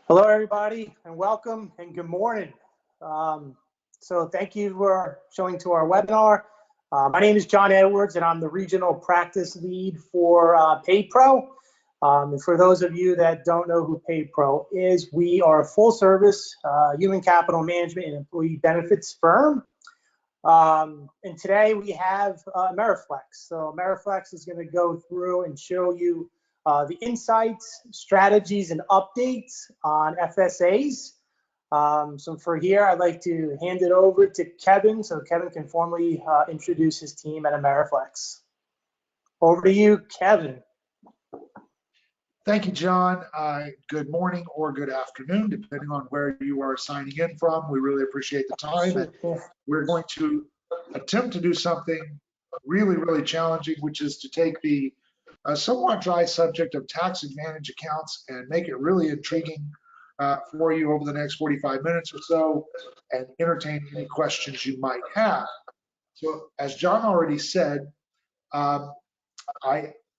Hello, everybody, and welcome and good morning. So thank you for showing to our webinar. My name is John Edwards, and I'm the Regional Practice Lead for Paypro. And for those of you that don't know who Paypro is, we are a full-service human capital management and employee benefits firm. And today we have Ameriflex. So Ameriflex is going to go through and show you the insights, strategies, and updates on FSAs. So for here, I'd like to hand it over to Kevin, so Kevin can formally introduce his team at Ameriflex. Over to you, Kevin. Thank you, John. Good morning or good afternoon, depending on where you are signing in from. We really appreciate the time. And we're going to attempt to do something really, really challenging, which is to take the somewhat dry subject of tax advantage accounts and make it really intriguing for you over the next 45 minutes or so and entertain any questions you might have. So as John already said,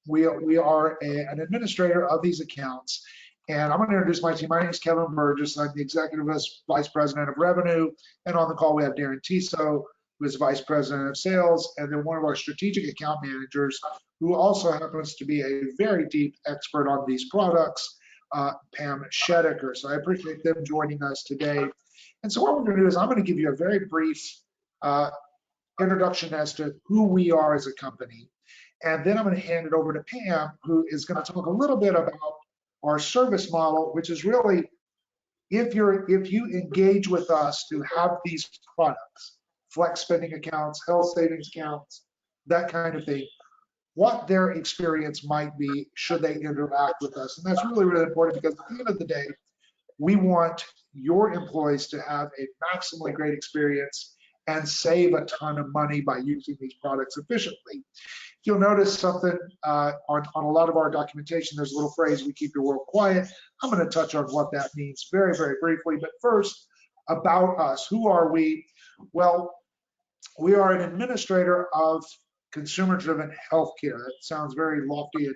we are an administrator of these accounts, and I'm going to introduce my team. My name is Kevin Burgess. I'm the Executive Vice President of Revenue, and on the call we have Darren Tiso, who is Vice President of Sales, and then one of our strategic account managers, who also happens to be a very deep expert on these products, Pam Shedeker. So I appreciate them joining us today. And so what we're going to do is I'm going to give you a very brief introduction as to who we are as a company. And then I'm going to hand it over to Pam, who is going to talk a little bit about our service model, which is really, if you engage with us to have these products, flex spending accounts, health savings accounts, that kind of thing, what their experience might be should they interact with us. And that's really, really important, because at the end of the day, we want your employees to have a maximally great experience and save a ton of money by using these products efficiently. You'll notice something on a lot of our documentation. There's a little phrase, "We keep your world quiet." I'm going to touch on what that means very, very briefly. But first, about us. Who are we? Well, we are an administrator of consumer-driven healthcare. That sounds very lofty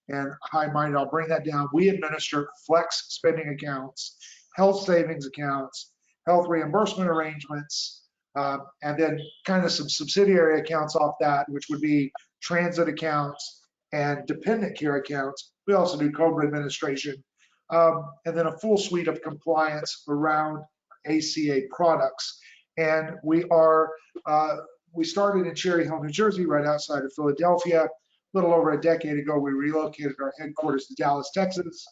and high-minded. I'll bring that down. We administer flex spending accounts, health savings accounts, health reimbursement arrangements, and then kind of some subsidiary accounts off that, which would be transit accounts and dependent care accounts. We also do COBRA administration, and then a full suite of compliance around ACA products. And we started in Cherry Hill, New Jersey, right outside of Philadelphia. A little over a decade ago, we relocated our headquarters to Dallas, Texas.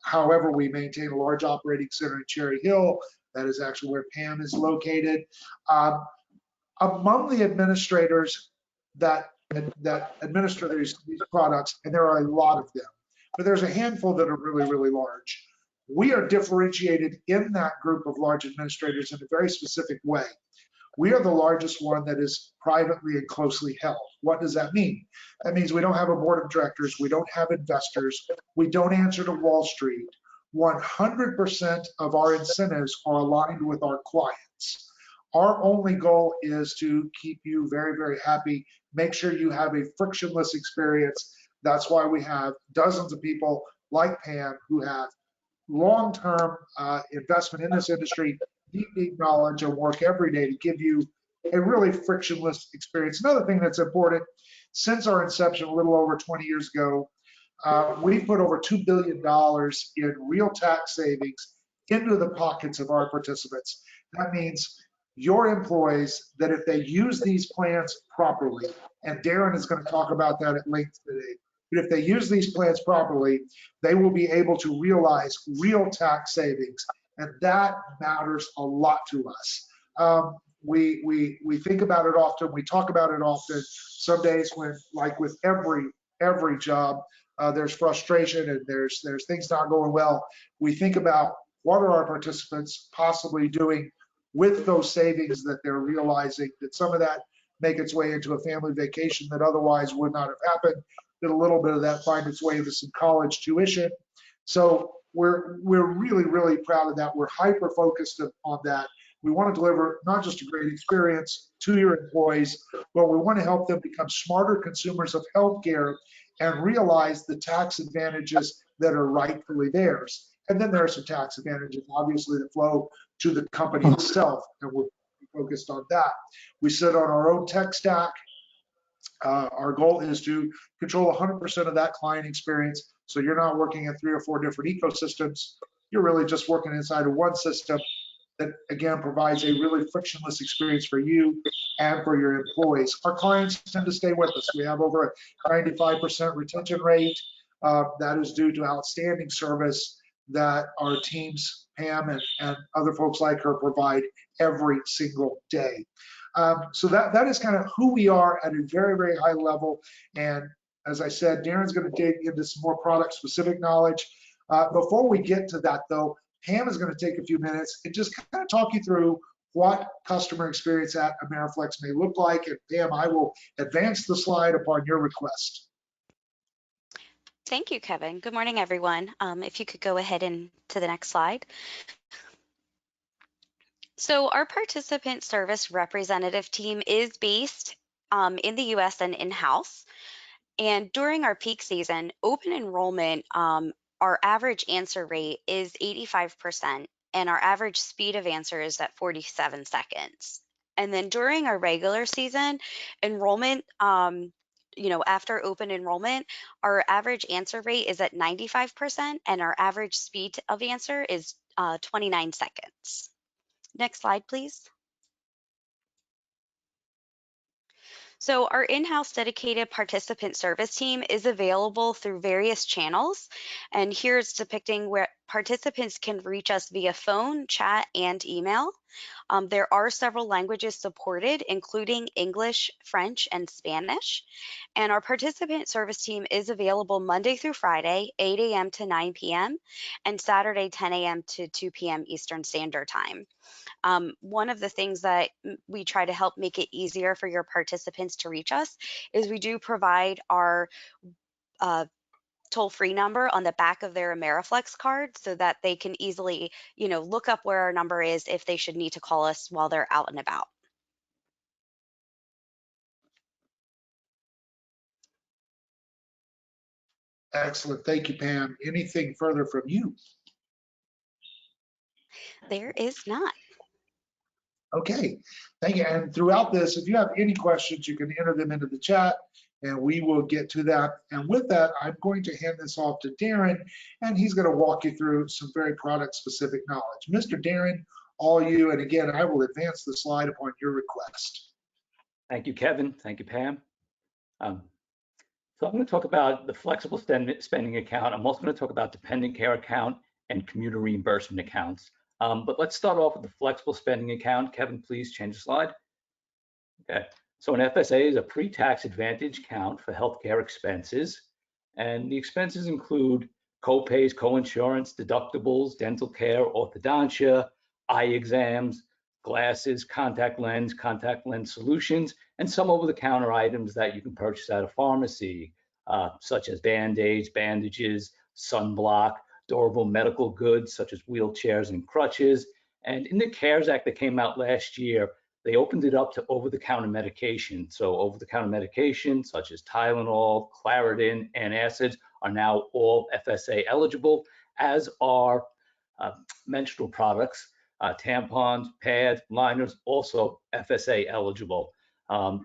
However, we maintain a large operating center in Cherry Hill. That is actually where Pam is located. Among the administrators that administer these products, and there are a lot of them, but there's a handful that are really, really large. We are differentiated in that group of large administrators in a very specific way. We are the largest one that is privately and closely held. What does that mean? That means we don't have a board of directors, we don't have investors, we don't answer to Wall Street. 100% of our incentives are aligned with our clients. Our only goal is to keep you very, very happy, make sure you have a frictionless experience. That's why we have dozens of people like Pam who have long-term investment in this industry, deep knowledge, and work every day to give you a really frictionless experience. Another thing that's important, since our inception a little over 20 years ago, we've put over $2 billion in real tax savings into the pockets of our participants. That means your employees, that if they use these plans properly, and Darren is going to talk about that at length today, but if they use these plans properly, they will be able to realize real tax savings, and that matters a lot to us. We think about it often, we talk about it often. Some days when, like with every job, there's frustration and there's things not going well. We think about what are our participants possibly doing with those savings that they're realizing, that some of that make its way into a family vacation that otherwise would not have happened, that a little bit of that find its way into some college tuition. So we're really, really proud of that. We're hyper focused on that. We want to deliver not just a great experience to your employees, but we want to help them become smarter consumers of healthcare and realize the tax advantages that are rightfully theirs. And then there are some tax advantages, obviously, that flow to the company itself, and we're focused on that. We sit on our own tech stack. Our goal is to control 100% of that client experience. So you're not working in 3 or 4 different ecosystems. You're really just working inside of one system that, again, provides a really frictionless experience for you and for your employees. Our clients tend to stay with us. We have over a 95% retention rate. That is due to outstanding service that our teams, Pam and other folks like her, provide every single day. So that is kind of who we are at a very, very high level. And as I said, Darren's going to dig into some more product specific knowledge. Before we get to that though, Pam is going to take a few minutes and just kind of talk you through what customer experience at Ameriflex may look like. And Pam, I will advance the slide upon your request. Thank you, Kevin. Good morning, everyone. If you could go ahead and to the next slide. So our participant service representative team is based in the US and in-house. And during our peak season, open enrollment, our average answer rate is 85%, and our average speed of answer is at 47 seconds. And then during our regular season, enrollment, after open enrollment, our average answer rate is at 95%, and our average speed of answer is 29 seconds. Next slide, please. So our in-house dedicated participant service team is available through various channels. And here it's depicting where participants can reach us via phone, chat, and email. There are several languages supported, including English, French, and Spanish. And our participant service team is available Monday through Friday, 8 a.m. to 9 p.m., and Saturday, 10 a.m. to 2 p.m. Eastern Standard Time. One of the things that we try to help make it easier for your participants to reach us is we do provide our toll-free number on the back of their Ameriflex card so that they can easily, look up where our number is if they should need to call us while they're out and about. Excellent. Thank you, Pam. Anything further from you? There is not. Okay, thank you. And throughout this, if you have any questions, you can enter them into the chat and we will get to that. And with that, I'm going to hand this off to Darren, and he's going to walk you through some very product specific knowledge. Mr. Darren, all you, and again, I will advance the slide upon your request. Thank you, Kevin. Thank you, Pam. So I'm going to talk about the flexible spending account. I'm also going to talk about dependent care account and commuter reimbursement accounts. But let's start off with the flexible spending account. Kevin, please change the slide. Okay, so an FSA is a pre-tax advantage account for healthcare expenses. And the expenses include co-pays, co-insurance, deductibles, dental care, orthodontia, eye exams, glasses, contact lens solutions, and some over-the-counter items that you can purchase at a pharmacy, such as Band-Aids, bandages, sunblock, durable medical goods such as wheelchairs and crutches. And in the CARES Act that came out last year, they opened it up to over-the-counter medication. So over-the-counter medication such as Tylenol, Claritin, antacids are now all FSA eligible, as are menstrual products, tampons, pads, liners, also FSA eligible.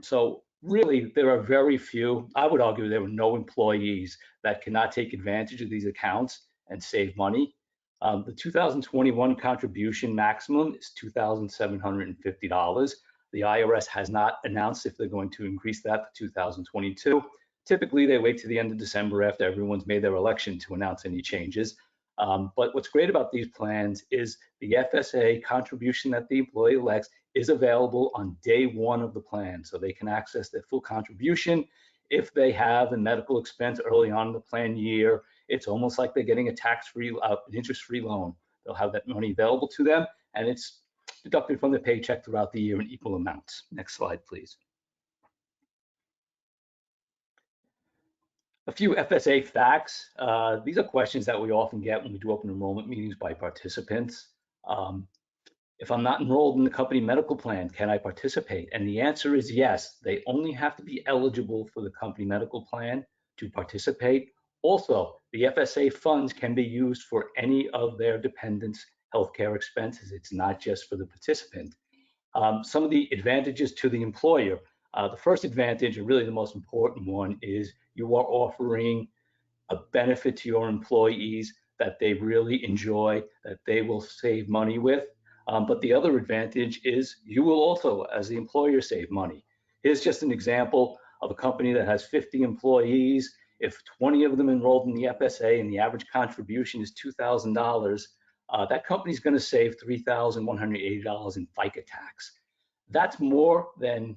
So really, there are very few, I would argue there were no employees that cannot take advantage of these accounts and save money. The 2021 contribution maximum is $2,750. The IRS has not announced if they're going to increase that for 2022. Typically, they wait to the end of December after everyone's made their election to announce any changes. But what's great about these plans is the FSA contribution that the employee elects is available on day one of the plan. So they can access their full contribution. If they have a medical expense early on in the plan year, it's almost like they're getting a tax-free, an interest-free loan. They'll have that money available to them, and it's deducted from their paycheck throughout the year in equal amounts. Next slide, please. A few FSA facts. These are questions that we often get when we do open enrollment meetings by participants. If I'm not enrolled in the company medical plan, can I participate? And the answer is yes. They only have to be eligible for the company medical plan to participate. Also, the FSA funds can be used for any of their dependents' healthcare expenses. It's not just for the participant. Some of the advantages to the employer. The first advantage, and really the most important one, is you are offering a benefit to your employees that they really enjoy, that they will save money with. But the other advantage is you will also, as the employer, save money. Here's just an example of a company that has 50 employees. If 20 of them enrolled in the FSA and the average contribution is $2,000, that company is going to save $3,180 in FICA tax. That's more than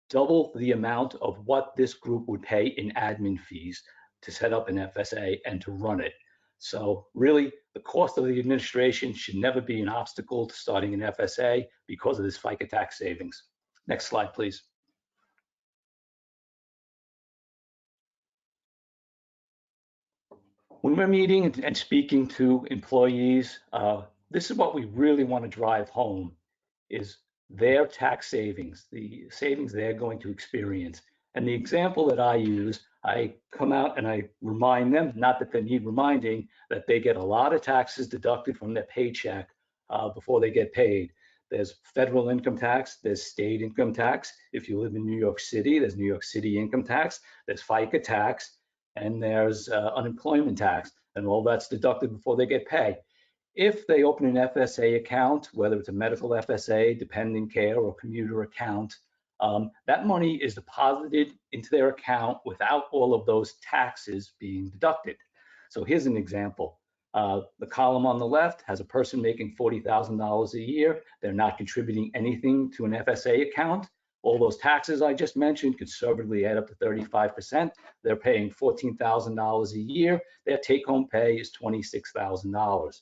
double the amount of what this group would pay in admin fees to set up an FSA and to run it. So really, the cost of the administration should never be an obstacle to starting an FSA because of this FICA tax savings. Next slide, please. When we're meeting and speaking to employees, this is what we really want to drive home, is their tax savings, the savings they're going to experience. And the example that I use, I come out and I remind them, not that they need reminding, that they get a lot of taxes deducted from their paycheck before they get paid. There's federal income tax, there's state income tax. If you live in New York City, there's New York City income tax, there's FICA tax, and there's unemployment tax, and all that's deducted before they get paid. If they open an FSA account, whether it's a medical FSA, dependent care, or commuter account, that money is deposited into their account without all of those taxes being deducted. So here's an example. The column on the left has a person making $40,000 a year. They're not contributing anything to an FSA account. All those taxes I just mentioned conservatively add up to 35%. They're paying $14,000 a year. Their take-home pay is $26,000.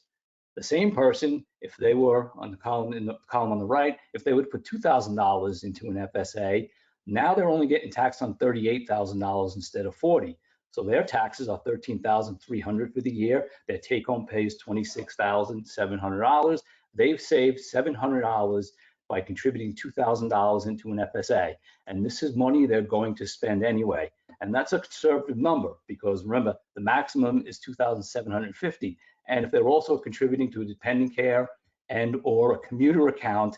The same person, if they were on the column on the right, if they would put $2,000 into an FSA, now they're only getting taxed on $38,000 instead of $40,000. So their taxes are $13,300 for the year. Their take-home pay is $26,700. They've saved $700 by contributing $2,000 into an FSA. And this is money they're going to spend anyway. And that's a conservative number because remember, the maximum is $2,750. And if they're also contributing to a dependent care and or a commuter account,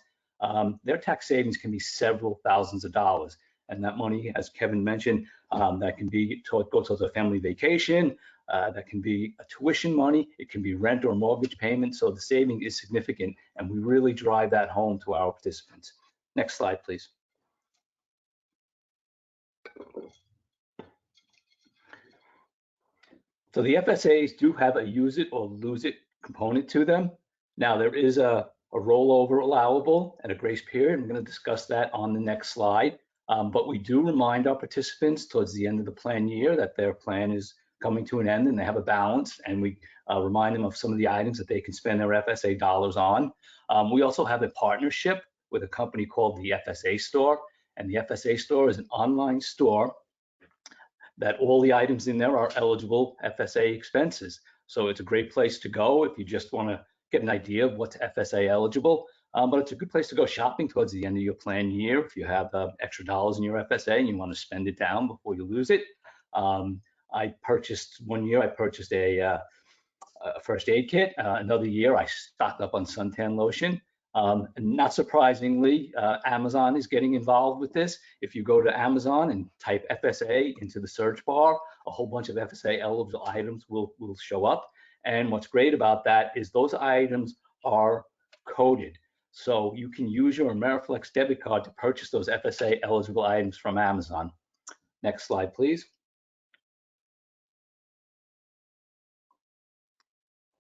their tax savings can be several thousands of dollars. And that money, as Kevin mentioned, that can be go towards a family vacation, that can be a tuition money, it can be rent or mortgage payment. So the saving is significant, and we really drive that home to our participants. Next slide, please. So the FSAs do have a use it or lose it component to them. Now there is a rollover allowable and a grace period. I'm going to discuss that on the next slide. But we do remind our participants towards the end of the plan year that their plan is coming to an end and they have a balance, and we remind them of some of the items that they can spend their FSA dollars on. We also have a partnership with a company called the FSA Store, and the FSA Store is an online store that all the items in there are eligible FSA expenses. So it's a great place to go if you just want to get an idea of what's FSA eligible. But it's a good place to go shopping towards the end of your plan year if you have extra dollars in your FSA and you want to spend it down before you lose it. I purchased one year, I purchased a first aid kit. Another year, I stocked up on suntan lotion. And not surprisingly, Amazon is getting involved with this. If you go to Amazon and type FSA into the search bar, a whole bunch of FSA eligible items will show up. And what's great about that is those items are coded. So you can use your Ameriflex debit card to purchase those FSA eligible items from Amazon. Next slide, please.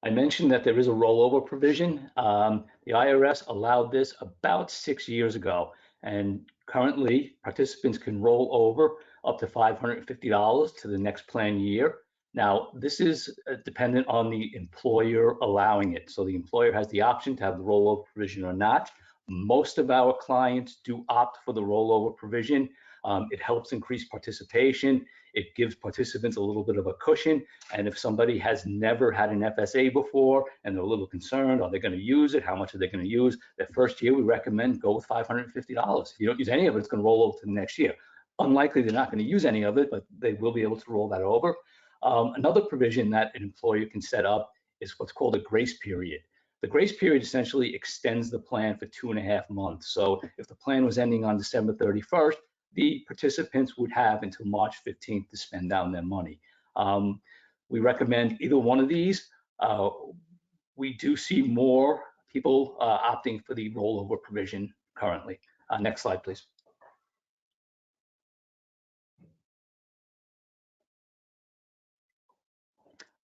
I mentioned that there is a rollover provision. The IRS allowed this about 6 years ago, and currently participants can roll over up to $550 to the next plan year. Now, this is dependent on the employer allowing it. So the employer has the option to have the rollover provision or not. Most of our clients do opt for the rollover provision. It helps increase participation. It gives participants a little bit of a cushion. And if somebody has never had an FSA before and they're a little concerned, are they going to use it? How much are they going to use? Their first year, we recommend go with $550. If you don't use any of it, it's going to roll over to the next year. Unlikely they're not going to use any of it, but they will be able to roll that over. Another provision that an employer can set up is what's called a grace period. The grace period essentially extends the plan for 2.5 months. So if the plan was ending on December 31st, the participants would have until March 15th to spend down their money. We recommend either one of these. We do see more people opting for the rollover provision currently. Next slide, please.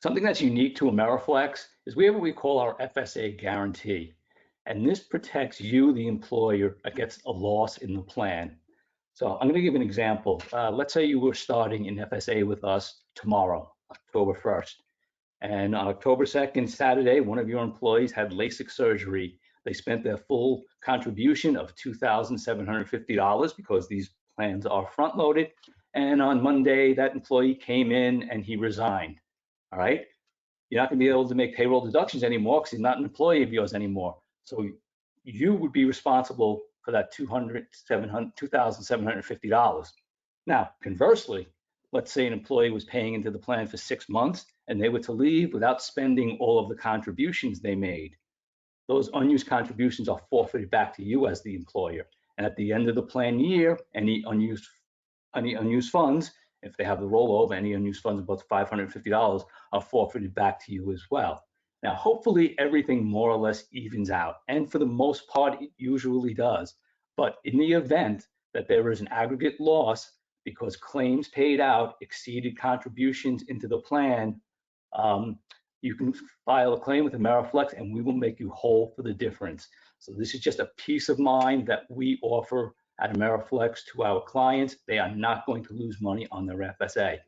Something that's unique to Ameriflex is we have what we call our FSA Guarantee. And this protects you, the employer, against a loss in the plan. So I'm going to give an example. Let's say you were starting in FSA with us tomorrow, October 1st. And on October 2nd, Saturday, one of your employees had LASIK surgery. They spent their full contribution of $2,750 because these plans are front loaded. And on Monday, that employee came in and he resigned. All right. You're not going to be able to make payroll deductions anymore because he's not an employee of yours anymore. So you would be responsible for that $2,750. Now, conversely, let's say an employee was paying into the plan for 6 months and they were to leave without spending all of the contributions they made. Those unused contributions are forfeited back to you as the employer. And at the end of the plan year, any unused funds, if they have the rollover, any unused funds above $550 are forfeited back to you as well. Now, hopefully everything more or less evens out. And for the most part, it usually does. But in the event that there is an aggregate loss because claims paid out exceeded contributions into the plan, you can file a claim with Ameriflex and we will make you whole for the difference. So this is just a peace of mind that we offer at Ameriflex to our clients. They are not going to lose money on their FSA.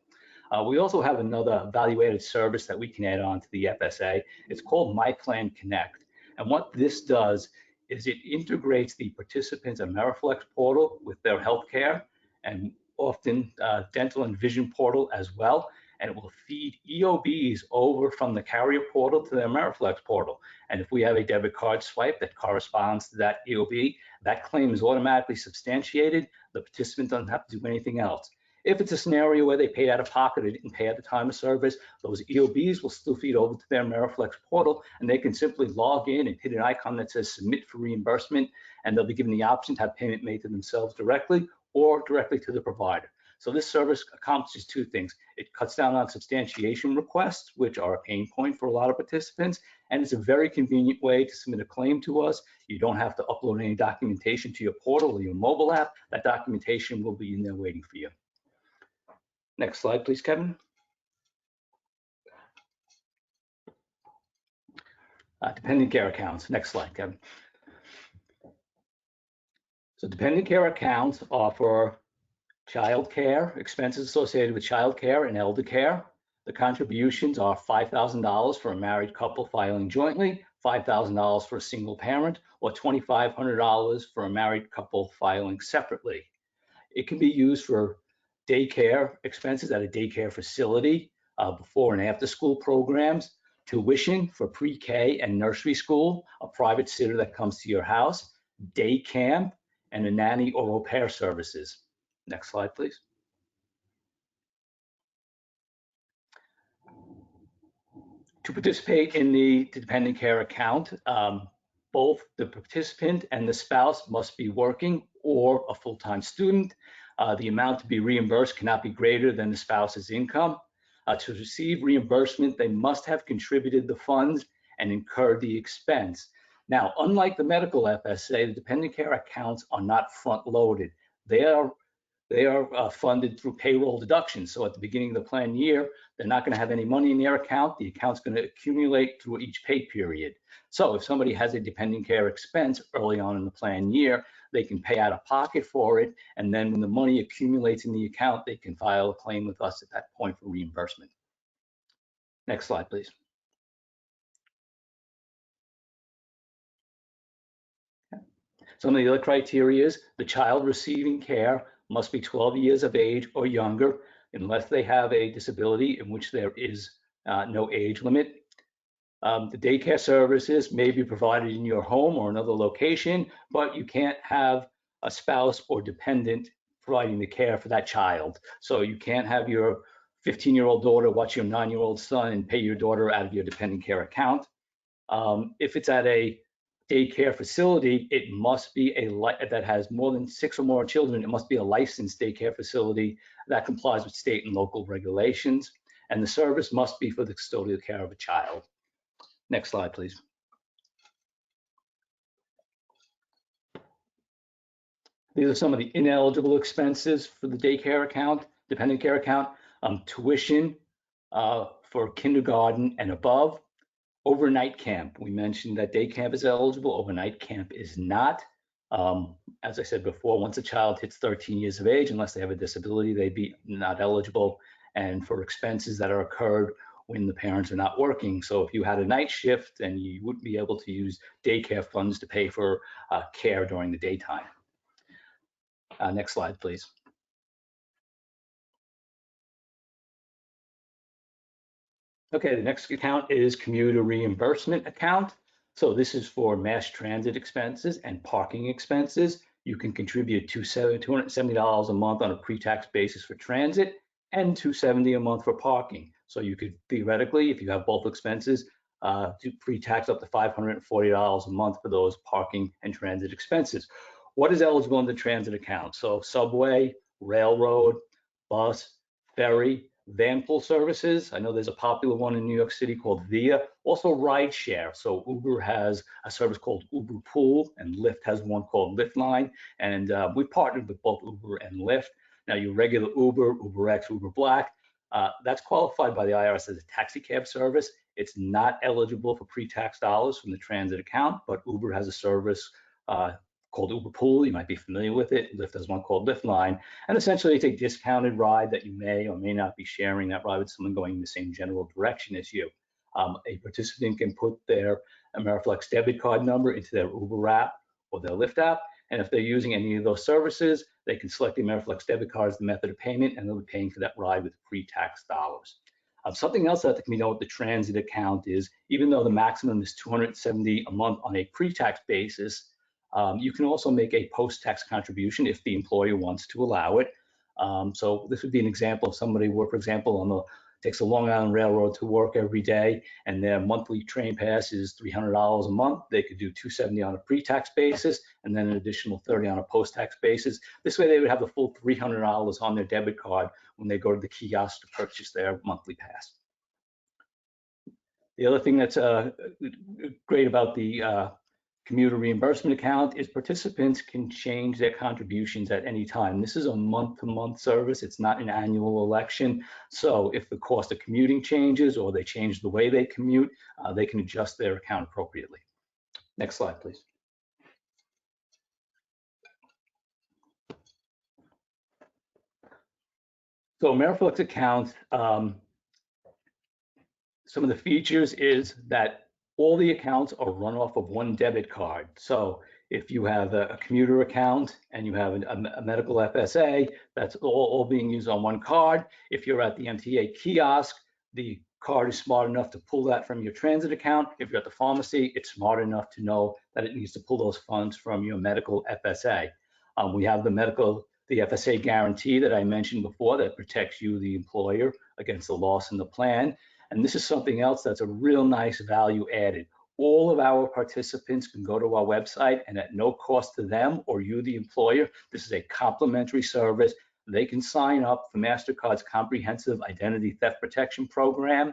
We also have another value-added service that we can add on to the FSA. It's called My Plan Connect. And what this does is it integrates the participants' Ameriflex portal with their healthcare and often dental and vision portal as well. And it will feed EOBs over from the carrier portal to the Ameriflex portal. And if we have a debit card swipe that corresponds to that EOB, that claim is automatically substantiated. The participant doesn't have to do anything else. If it's a scenario where they paid out of pocket, they didn't pay at the time of service, those EOBs will still feed over to their Ameriflex portal, and they can simply log in and hit an icon that says submit for reimbursement, and they'll be given the option to have payment made to themselves directly or directly to the provider. So this service accomplishes two things. It cuts down on substantiation requests, which are a pain point for a lot of participants, and it's a very convenient way to submit a claim to us. You don't have to upload any documentation to your portal or your mobile app. That documentation will be in there waiting for you. Next slide, please, Kevin. Dependent care accounts. Next slide, Kevin. So dependent care accounts are for child care, expenses associated with child care and elder care. The contributions are $5,000 for a married couple filing jointly, $5,000 for a single parent, or $2,500 for a married couple filing separately. It can be used for daycare expenses at a daycare facility, before and after school programs, tuition for pre-K and nursery school, a private sitter that comes to your house, day camp, and a nanny or au pair services. Next slide, please. To participate in the dependent care account, both the participant and the spouse must be working or a full-time student. The amount to be reimbursed cannot be greater than the spouse's income. To receive reimbursement, they must have contributed the funds and incurred the expense. Now, unlike the medical FSA, the dependent care accounts are not front-loaded. They are funded through payroll deductions. So at the beginning of the plan year, they're not going to have any money in their account. The account's going to accumulate through each pay period. So if somebody has a dependent care expense early on in the plan year, they can pay out of pocket for it. And then when the money accumulates in the account, they can file a claim with us at that point for reimbursement. Next slide, please. Some of the other criteria is the child receiving care must be 12 years of age or younger, unless they have a disability in which there is no age limit. The daycare services may be provided in your home or another location, but you can't have a spouse or dependent providing the care for that child. So you can't have your 15-year-old daughter watch your 9-year-old son and pay your daughter out of your dependent care account. If it's at a daycare facility, it must be that has more than 6 or more children. It must be a licensed daycare facility that complies with state and local regulations, and the service must be for the custodial care of a child. Next slide, please. These are some of the ineligible expenses for the daycare account, dependent care account. Tuition for kindergarten and above. Overnight camp. We mentioned that day camp is eligible. Overnight camp is not. As I said before, once a child hits 13 years of age, unless they have a disability, they'd be not eligible. And for expenses that are incurred when the parents are not working. So if you had a night shift, then you wouldn't be able to use daycare funds to pay for care during the daytime. Next slide, please. Okay, the next account is commuter reimbursement account. So this is for mass transit expenses and parking expenses. You can contribute $270 a month on a pre-tax basis for transit and $270 a month for parking. So you could theoretically, if you have both expenses, do pre-tax up to $540 a month for those parking and transit expenses. What is eligible in the transit account? So subway, railroad, bus, ferry, van pool services. I know there's a popular one in New York City called Via. Also ride share. So Uber has a service called Uber Pool, and Lyft has one called Lyft Line. And we partnered with both Uber and Lyft. Now your regular Uber, UberX, Uber Black, that's qualified by the IRS as a taxi cab service. It's not eligible for pre-tax dollars from the transit account, but Uber has a service called Uber Pool. You might be familiar with it. Lyft has one called Lyft Line. And essentially it's a discounted ride that you may or may not be sharing that ride with someone going in the same general direction as you. A participant can put their Ameriflex debit card number into their Uber app or their Lyft app. And if they're using any of those services, they can select the Ameriflex debit card as the method of payment, and they'll be paying for that ride with pre-tax dollars. Something else that can be done with the transit account is, even though the maximum is $270 a month on a pre-tax basis, you can also make a post-tax contribution if the employer wants to allow it. So this would be an example of somebody, for example, takes a Long Island Railroad to work every day, and their monthly train pass is $300 a month. They could do $270 on a pre-tax basis, and then an additional $30 on a post-tax basis. This way, they would have the full $300 on their debit card when they go to the kiosk to purchase their monthly pass. The other thing that's great about the commuter reimbursement account is participants can change their contributions at any time. This is a month-to-month service. It's not an annual election. So if the cost of commuting changes or they change the way they commute, they can adjust their account appropriately. Next slide, please. So Ameriflex account, some of the features is that all the accounts are run off of one debit card. So if you have a commuter account and you have a medical FSA, that's all being used on one card. If you're at the MTA kiosk, the card is smart enough to pull that from your transit account. If you're at the pharmacy, it's smart enough to know that it needs to pull those funds from your medical FSA. We have the FSA Guarantee that I mentioned before that protects you, the employer, against the loss in the plan. And this is something else that's a real nice value added. All of our participants can go to our website, and at no cost to them or you, the employer, this is a complimentary service. They can sign up for MasterCard's comprehensive identity theft protection program.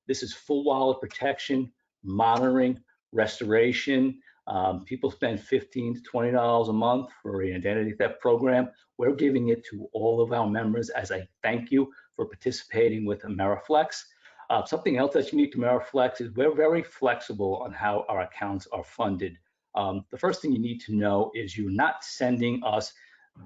This is full wallet protection, monitoring, restoration. People spend $15 to $20 a month for an identity theft program. We're giving it to all of our members as a thank you for participating with Ameriflex. Something else that's unique to Ameriflex is we're very flexible on how our accounts are funded. The first thing you need to know is you're not sending us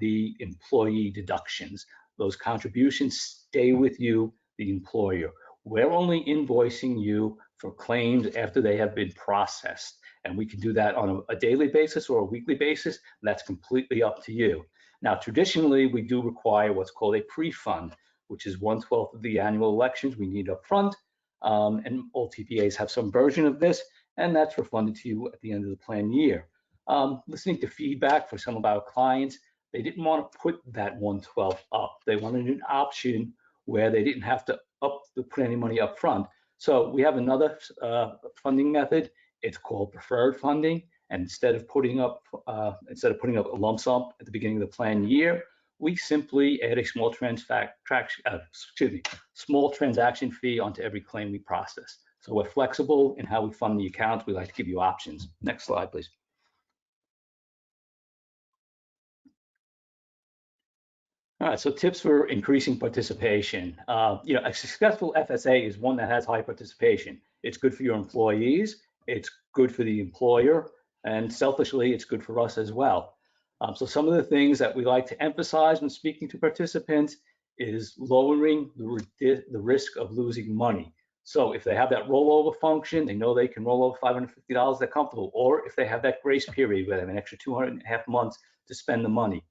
the employee deductions. Those contributions stay with you, the employer. We're only invoicing you for claims after they have been processed. And we can do that on a daily basis or a weekly basis. That's completely up to you. Now, traditionally, we do require what's called a pre-fund, which is 1/12 of the annual elections we need up front. And all TPAs have some version of this, and that's refunded to you at the end of the plan year. Listening to feedback for some of our clients, they didn't want to put that 1/12 up. They wanted an option where they didn't have to put any money up front. So we have another funding method. It's called preferred funding. And instead of putting up a lump sum at the beginning of the plan year, we simply add a small transaction fee onto every claim we process. So we're flexible in how we fund the accounts. We like to give you options. Next slide, please. All right, so tips for increasing participation. A successful FSA is one that has high participation. It's good for your employees, it's good for the employer, and selfishly, it's good for us as well. So some of the things that we like to emphasize when speaking to participants is lowering the risk of losing money. So if they have that rollover function, they know they can roll over $550, they're comfortable. Or if they have that grace period where they have an extra 2.5 months to spend the money.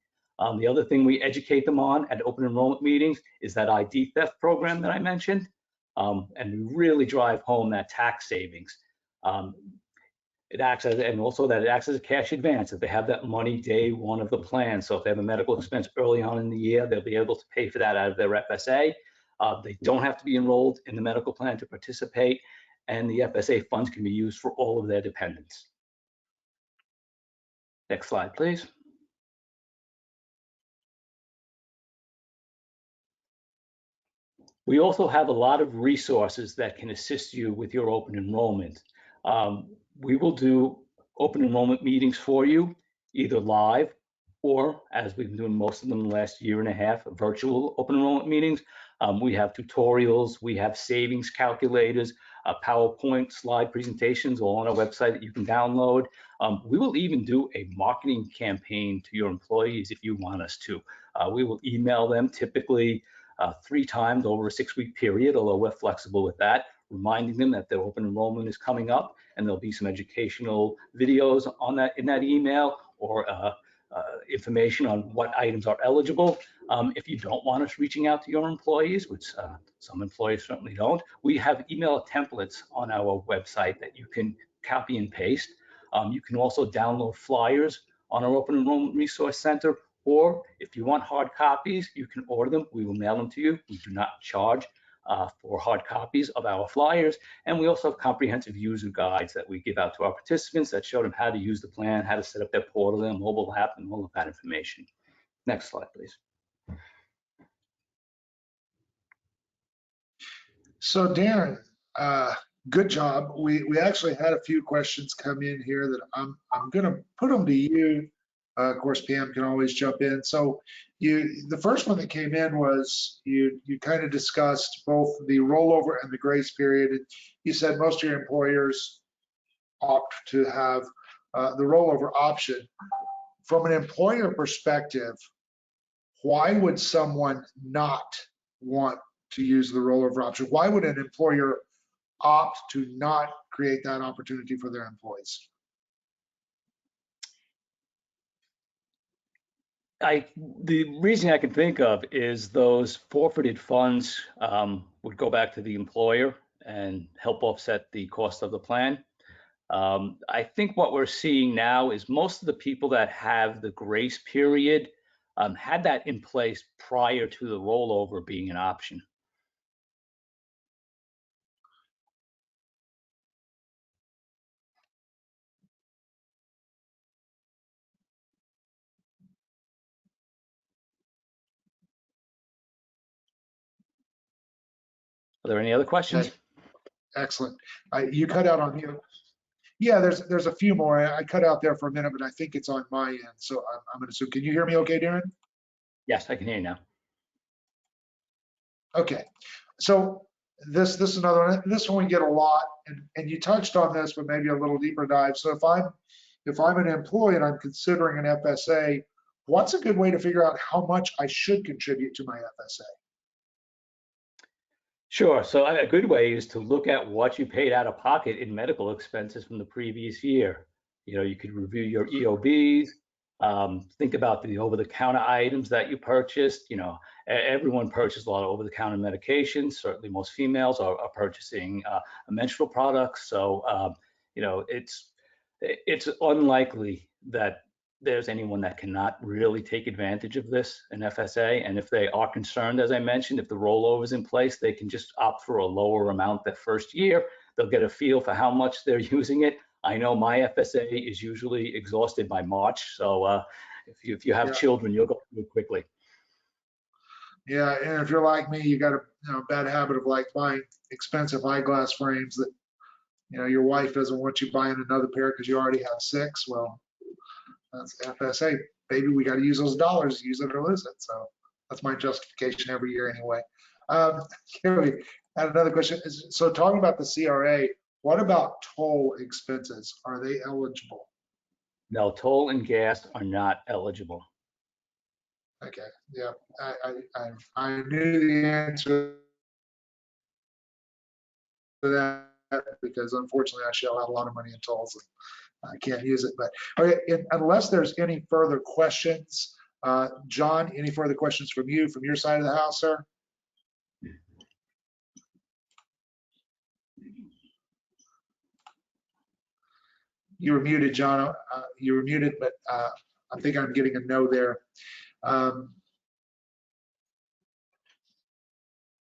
The other thing we educate them on at open enrollment meetings is that ID theft program that I mentioned. And we really drive home that tax savings. It acts as a cash advance if they have that money day one of the plan. So if they have a medical expense early on in the year, they'll be able to pay for that out of their FSA. They don't have to be enrolled in the medical plan to participate, and the FSA funds can be used for all of their dependents. Next slide, please. We also have a lot of resources that can assist you with your open enrollment. We will do open enrollment meetings for you, either live or, as we've been doing most of them the last year and a half, virtual open enrollment meetings. We have tutorials, we have savings calculators, PowerPoint slide presentations all on our website that you can download. We will even do a marketing campaign to your employees if you want us to. We will email them typically 3 times over a 6-week period, although we're flexible with that, reminding them that their open enrollment is coming up, and there'll be some educational videos in that email, or information on what items are eligible. If you don't want us reaching out to your employees, which some employees certainly don't, we have email templates on our website that you can copy and paste. You can also download flyers on our Open Enrollment Resource Center, or if you want hard copies, you can order them. We will mail them to you. We do not charge for hard copies of our flyers. And we also have comprehensive user guides that we give out to our participants that show them how to use the plan, how to set up their portal, their mobile app, and all of that information. Next slide, please. So Darren, good job. We actually had a few questions come in here that I'm going to put them to you. Of course, Pam can always jump in. So the first one that came in was you kind of discussed both the rollover and the grace period. And you said most of your employers opt to have the rollover option. From an employer perspective, why would someone not want to use the rollover option? Why would an employer opt to not create that opportunity for their employees? The reason I can think of is those forfeited funds would go back to the employer and help offset the cost of the plan. I think what we're seeing now is most of the people that have the grace period had that in place prior to the rollover being an option. Are there any other questions? Okay. Excellent. You cut out on you. Yeah, there's a few more. I cut out there for a minute, but I think it's on my end. So I'm going to assume. Can you hear me okay, Darren? Yes, I can hear you now. Okay. So this is another one. This one we get a lot, and you touched on this, but maybe a little deeper dive. So if I'm an employee and I'm considering an FSA, what's a good way to figure out how much I should contribute to my FSA? Sure. So a good way is to look at what you paid out of pocket in medical expenses from the previous year. You could review your EOBs, think about the over-the-counter items that you purchased. Everyone purchased a lot of over-the-counter medications. Certainly most females are purchasing menstrual products. So, it's unlikely that there's anyone that cannot really take advantage of this in FSA. And if they are concerned, as I mentioned, if the rollover's in place, they can just opt for a lower amount that first year. They'll get a feel for how much they're using it. I know my FSA is usually exhausted by March. So if you have children, you'll go through it quickly. Yeah, and if you're like me, you got a bad habit of like buying expensive eyeglass frames that your wife doesn't want you buying another pair because you already have 6. Well, that's FSA, baby. We got to use those dollars, use it or lose it. So that's my justification every year anyway. Here we had another question. So talking about the CRA, what about toll expenses? Are they eligible? No, toll and gas are not eligible. Okay, yeah, I knew the answer to that because unfortunately I shell out a lot of money in tolls and I can't use it. But okay, unless there's any further questions, John, any further questions from you, from your side of the house, sir? You were muted, John. You were muted, but I think I'm getting a no there. Can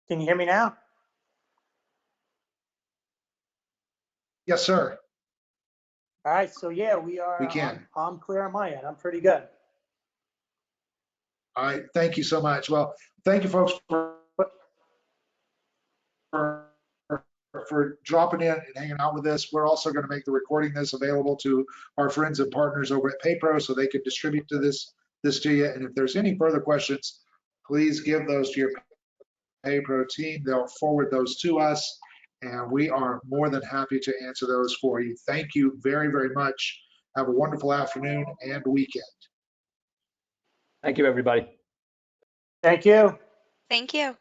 you hear me now? Yes, sir. All right, so yeah, we can. I'm clear on my end. I'm pretty good. All right, thank you so much. Well, thank you folks for dropping in and hanging out with us. We're also going to make the recording this available to our friends and partners over at Paypro so they can distribute this to you. And if there's any further questions, please give those to your Paypro team. They'll forward those to us, and we are more than happy to answer those for you. Thank you very, very much. Have a wonderful afternoon and weekend. Thank you, everybody. Thank you. Thank you.